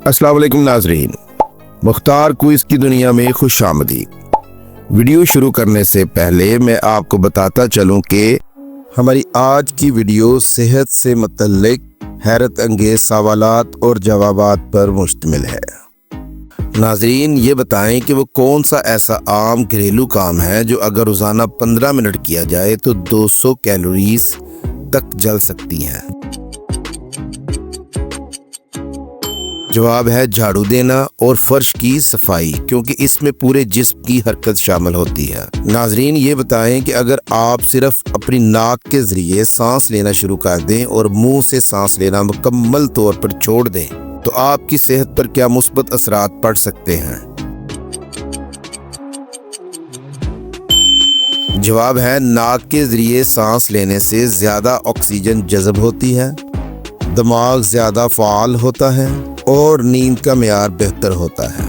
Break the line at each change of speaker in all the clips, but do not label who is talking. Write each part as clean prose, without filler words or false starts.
अस्सलाम वालेकुम नाजरीन, मुख्तार क्विज की दुनिया में खुश आमदीद। वीडियो शुरू करने से पहले मैं आपको बताता चलूं कि हमारी आज की वीडियो सेहत से मुतल्लिक हैरत अंगेज सवालात और जवाबात पर मुश्तमिल है। नाजरीन, ये बताएं कि वो कौन सा ऐसा आम घरेलू काम है जो अगर रोज़ाना 15 मिनट किया जाए तो 200 कैलोरीज तक जल सकती हैं। जवाब है झाड़ू देना और फर्श की सफाई, क्योंकि इसमें पूरे जिस्म की हरकत शामिल होती है। नाजरीन, ये बताएं कि अगर आप सिर्फ अपनी नाक के जरिए सांस लेना शुरू कर दें और मुंह से सांस लेना मुकम्मल तौर पर छोड़ दें तो आपकी सेहत पर क्या मुस्बत असरात पड़ सकते हैं। जवाब है नाक के जरिए सांस लेने से ज्यादा ऑक्सीजन जज़ब होती है, दिमाग ज्यादा फाल होता है और नींद का मियार बेहतर होता है।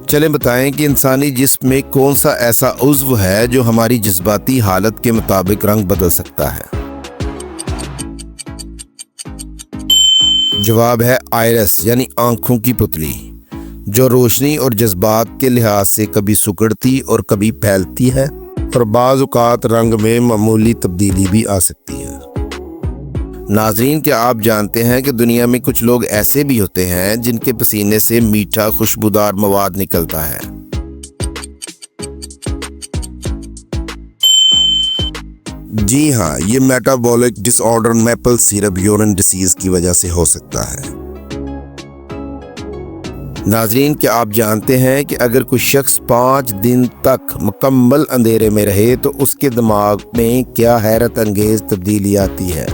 चलें बताएं कि इंसानी जिस्म में कौन सा ऐसा उज़्व है जो हमारी जज्बाती हालत के मुताबिक रंग बदल सकता है। जवाब है आइरस यानी आंखों की पुतली, जो रोशनी और जज्बात के लिहाज से कभी सिकुड़ती और कभी फैलती है और बाज़ औक़ात रंग में मामूली तब्दीली भी आ सकती है। नाजरीन, क्या आप जानते हैं कि दुनिया में कुछ लोग ऐसे भी होते हैं जिनके पसीने से मीठा खुशबूदार मवाद निकलता है। जी हाँ, ये metabolic disorder maple syrup urine disease की वजह से हो सकता है। नाजरीन, क्या आप जानते हैं कि अगर कोई शख्स 5 दिन तक मुकम्मल अंधेरे में रहे तो उसके दिमाग में क्या हैरत अंगेज तब्दीली आती है।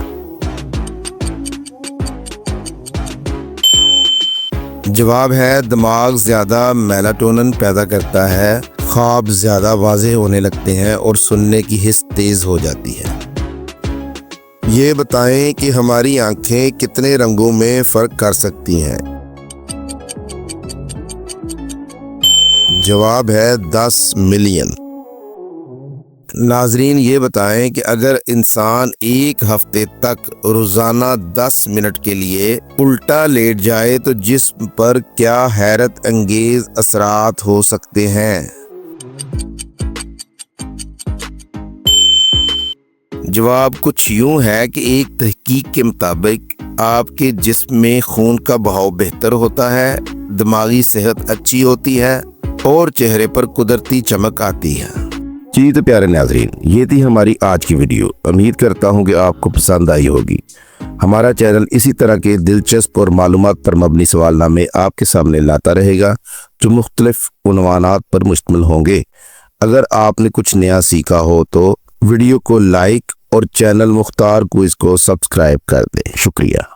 जवाब है दिमाग ज्यादा मेलाटोनिन पैदा करता है, ख्वाब ज्यादा वाज़ेह होने लगते हैं और सुनने की हिस्स तेज हो जाती है। ये बताएं कि हमारी आंखें कितने रंगों में फर्क कर सकती हैं। जवाब है 10 मिलियन। नाजरीन, ये बताएं कि अगर इंसान एक हफ्ते तक रोजाना 10 मिनट के लिए उल्टा लेट जाए तो जिस्म पर क्या हैरत अंगेज असरात हो सकते हैं। जवाब कुछ यूं है कि एक तहकीक के मुताबिक आपके जिस्म में खून का बहाव बेहतर होता है, दिमागी सेहत अच्छी होती है और चेहरे पर कुदरती चमक आती है। जी तो प्यारे नाज़रीन, ये थी हमारी आज की वीडियो। उम्मीद करता हूँ कि आपको पसंद आई होगी। हमारा चैनल इसी तरह के दिलचस्प और मालूमात पर मबनी सवालनामे आपके सामने लाता रहेगा जो मुख्तलिफ उन्वानात पर मुश्तमिल होंगे। अगर आपने कुछ नया सीखा हो तो वीडियो को लाइक और चैनल मुख्तार क्विज को सब्सक्राइब कर दें। शुक्रिया।